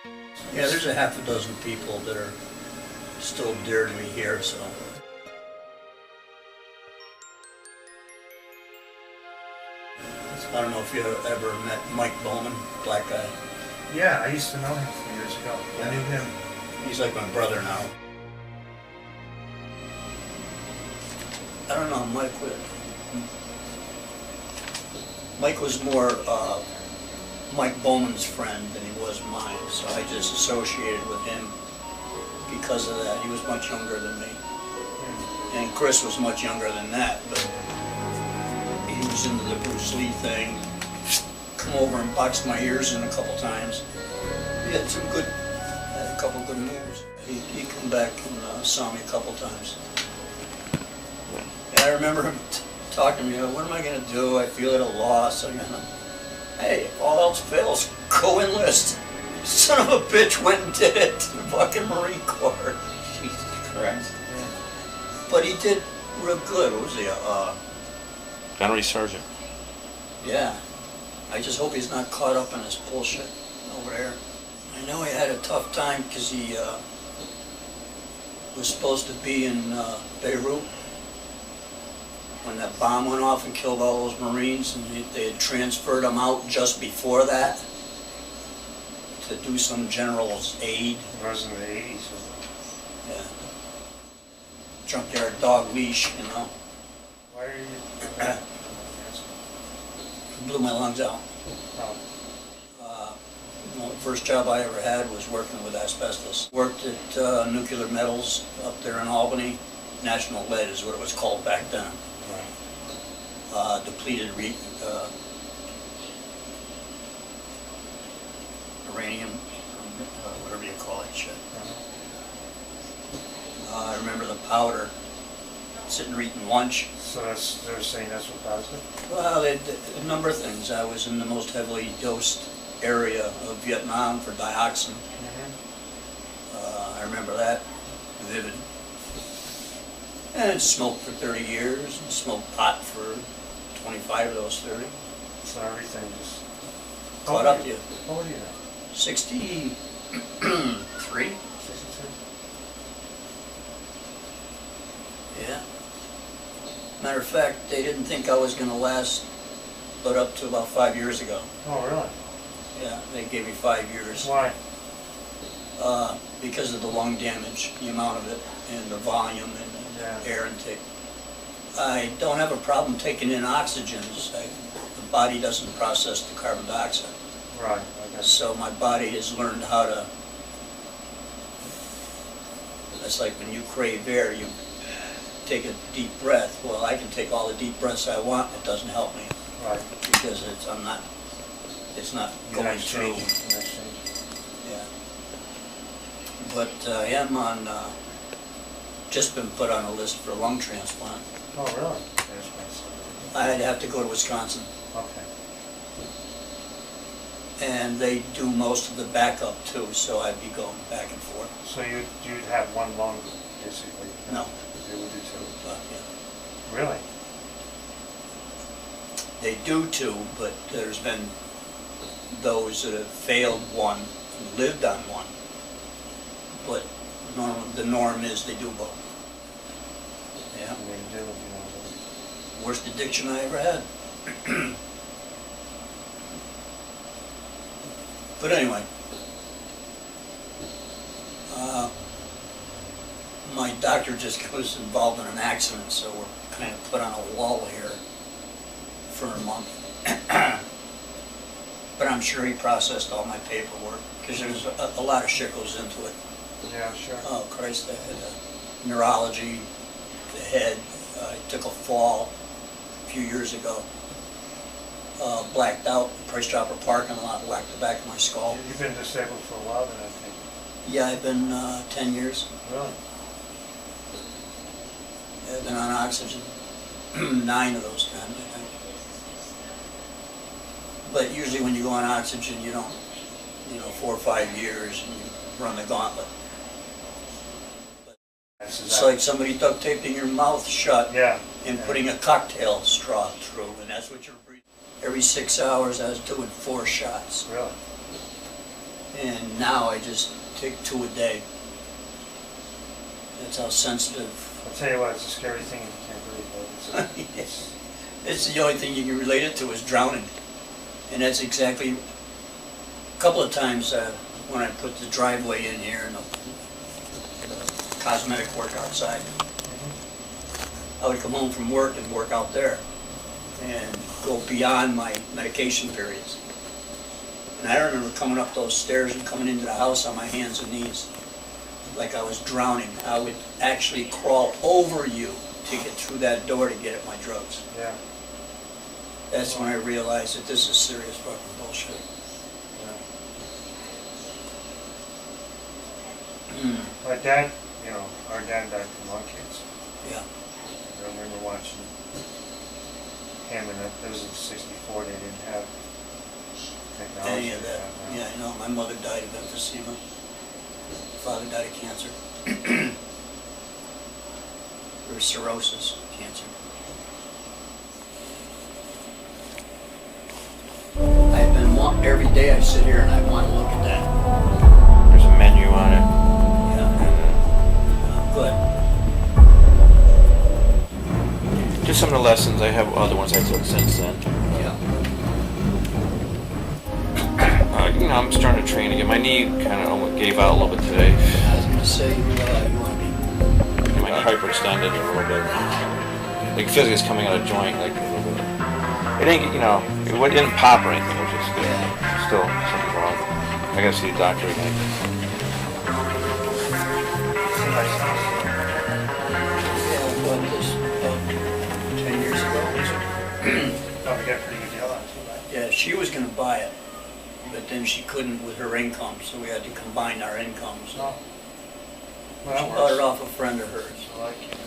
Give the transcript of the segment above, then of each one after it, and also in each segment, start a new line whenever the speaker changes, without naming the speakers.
Yeah, there's a half a dozen people that are still dear to me here, so. I don't know if you ever met Mike Bowman, black guy.
Yeah, I used to know him a few years ago.
Yeah.
I knew him.
He's like my brother now. I don't know, Mike was more Mike Bowman's friend than he was mine, so I just associated with him because of that. He was much younger than me. And Chris was much younger than that, but he was into the Bruce Lee thing. Come over and boxed my ears in a couple times. He had a couple good moves. He come back and saw me a couple times. And I remember him talking to me, what am I going to do? I feel at a loss. Hey, if all else fails, go enlist. Son of a bitch went and did it to the fucking Marine Corps. Jesus Christ.
Yeah.
But he did real good. What was he?
Gunnery sergeant.
Yeah. I just hope he's not caught up in this bullshit over there. I know he had a tough time because he was supposed to be in Beirut when that bomb went off and killed all those Marines, and they had transferred him out just before that to do some general's aid.
It was in the 80s.
Yeah. Junkyard dog leash, you know.
Why are you...
Blew my lungs out.
Oh.
The first job I ever had was working with asbestos. Worked at Nuclear Metals up there in Albany. National Lead is what it was called back then.
Right.
Depleted uranium, whatever you call it, shit. I remember the powder, sitting eating lunch.
So they're saying that's what caused it?
Well, a number of things. I was in the most heavily dosed area of Vietnam for dioxin. I remember that, vivid. And smoked for 30 years, and smoked pot for 25 of those 30.
So everything just...
Caught up to you.
How old are you now?
63?
62?
Yeah. Matter of fact, they didn't think I was going to last but up to about 5 years ago.
Oh, really?
Yeah, they gave me 5 years.
Why?
Because of the lung damage, the amount of it, and the volume and the air intake. I don't have a problem taking in oxygens. The body doesn't process the carbon dioxide.
Right, I guess.
So my body has learned how to, it's like when you crave air, you take a deep breath. Well, I can take all the deep breaths I want, it doesn't help me.
Right.
Because it's not going through. Yeah. But I am on, just been put on a list for a lung transplant.
Oh, really?
I'd have to go to Wisconsin.
Okay.
And they do most of the backup too, so I'd be going back and forth.
So you'd have one lung, basically?
No.
They would do two?
Yeah.
Really?
They do two, but there's been those that have failed one and lived on one. But the norm is they do both. Yeah.
They do, you know.
Worst addiction I ever had. But anyway, my doctor just was involved in an accident, so we're kind of put on a wall here for a month. But I'm sure he processed all my paperwork, because there's a lot of shit goes into it.
Yeah, sure.
Oh Christ, I had neurology, the head, I took a fall a few years ago. Blacked out, Price Chopper parking lot, whacked the back of my skull.
You've been disabled for a while then, I think.
Yeah, I've been 10 years.
Really?
Yeah, I've been on oxygen, 9 of those times, I think. But usually when you go on oxygen, you don't, 4 or 5 years and you run the gauntlet. It's like somebody duct taping your mouth shut and putting a cocktail straw through, and that's what you're breathing. Every 6 hours I was doing 4 shots.
Really?
And now I just take 2 a day. That's how sensitive.
I'll tell you what, it's a scary thing if you can't breathe, but
Yes. It's the only thing you can relate it to is drowning. And that's exactly, a couple of times when I put the driveway in here and the cosmetic work outside, I would come home from work and work out there and go beyond my medication periods. And I remember coming up those stairs and coming into the house on my hands and knees, like I was drowning. I would actually crawl over you to get through that door to get at my drugs.
yeah.
That's when I realized that this is serious fucking bullshit.
My dad, you know, our dad died from lung cancer.
Yeah.
I remember watching him, and that was in '64. They didn't have technology.
Any of that.
now.
Yeah, I know. My mother died of emphysema. Father died of cancer. Or cirrhosis cancer. I've been every day I sit here and I want to look at that.
There's a menu on it.
Good.
Just some of the lessons. I have other ones I took since then.
Yeah.
You know, I'm starting to train again. My knee kind of gave out a little bit today.
I was going to say, you want to be.
My hyperextended a little bit. Like physically, it's coming out of joint, like a little bit. It ain't, you know, it didn't pop or anything, which is good. Still something wrong. I gotta see the doctor again.
Yeah, I bought this about 10 years ago.
Probably got a pretty good deal on it too, right?
Yeah, she was going to buy it, but then she couldn't with her income, so we had to combine our incomes.
No.
She
Well, that
bought it
works.
off a friend of hers.
I like it.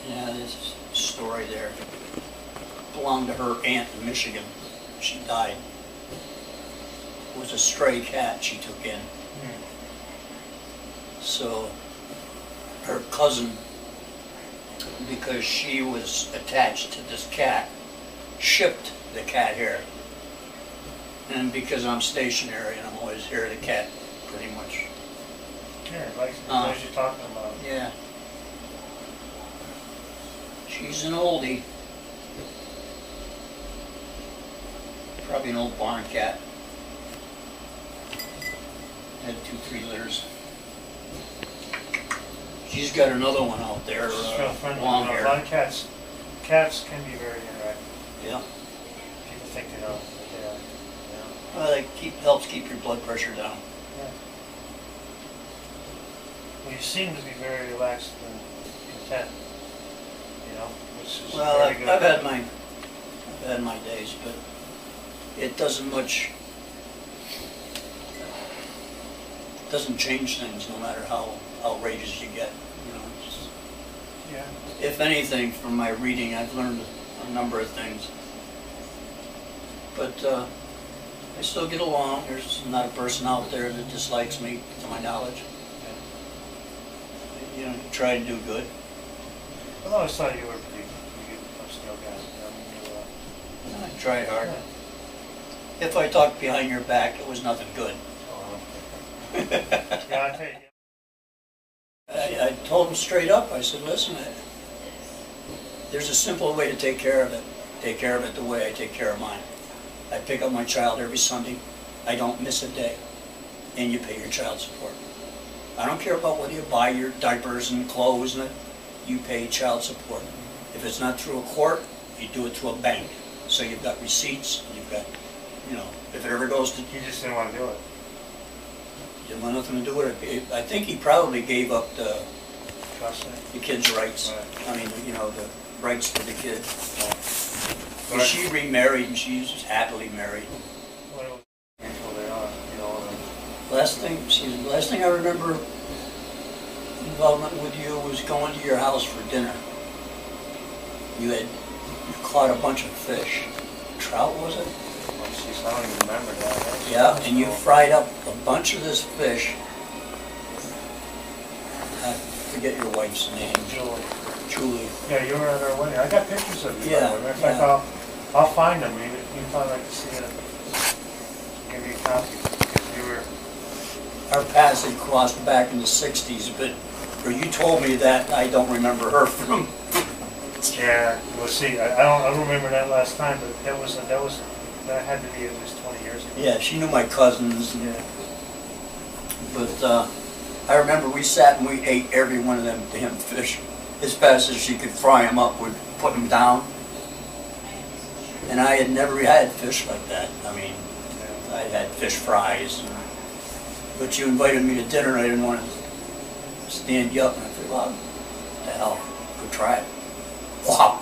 Yeah, there's a story there. Belonged to her aunt in Michigan. She died. It was a stray cat she took in. So her cousin, because she was attached to this cat, shipped the cat here. And because I'm stationary and I'm always here, the cat pretty much.
Yeah, like what you're talking about.
Yeah. She's an oldie. Probably an old barn cat. Had 2-3 litters. She's got another one out there,
It's real friendly.
long
You know,
hair.
a lot of cats can be very interactive.
Yeah.
People think they don't, but they are. Yeah.
Well, it helps keep your blood pressure down.
Yeah. Well, you seem to be very relaxed and content. You know, which is
Well,
very
I've
good.
had my days, but it doesn't change things no matter how outrageous you get. You know,
Yeah.
if anything, from my reading, I've learned a number of things. But I still get along. There's not a person out there that dislikes me, to my knowledge. You know, try to do good.
I always thought you were pretty good upscale guy. I mean,
I tried hard.
yeah.
If I talked behind your back, it was nothing good.
Yeah, I tell you.
I told him straight up, I said, listen, there's a simple way to take care of it. Take care of it the way I take care of mine. I pick up my child every Sunday. I don't miss a day. And you pay your child support. I don't care about whether you buy your diapers and clothes, and you pay child support. If it's not through a court, you do it through a bank. So you've got receipts, you've got, you know, if it ever goes to,
You just didn't want to do it.
didn't want nothing to do with it. I think he probably gave up the
Trust me.
kid's rights.
Right.
I mean, you know, the rights to the kid.
But
But she remarried and she's happily married.
what a handful they are, you know.
Last thing I remember involvement with you was going to your house for dinner. You caught a bunch of fish. Trout, was it?
Oh, jeez, I don't even remember that.
Yeah, and you fried up a bunch of this fish. I forget your wife's name. Julie.
Yeah, you were at our wedding. I got pictures of you.
Yeah,
Matter of fact,
yeah.
I'll find them. You'd probably like to see it. Give me a copy.
our paths had crossed back in the 60s, but or you told me that, and I don't remember her from.
Yeah, well, see, I don't remember that last time, but that had to be at least 20 years ago.
Yeah, she knew my cousins,
Yeah.
but I remember we sat and we ate every one of them damn fish as fast as she could fry them up. We'd put them down, and I had never had fish like that. I mean,
Yeah.
I had fish fries, but you invited me to dinner and I didn't want to stand you up, and I said, well, what the hell, go try it. Wow.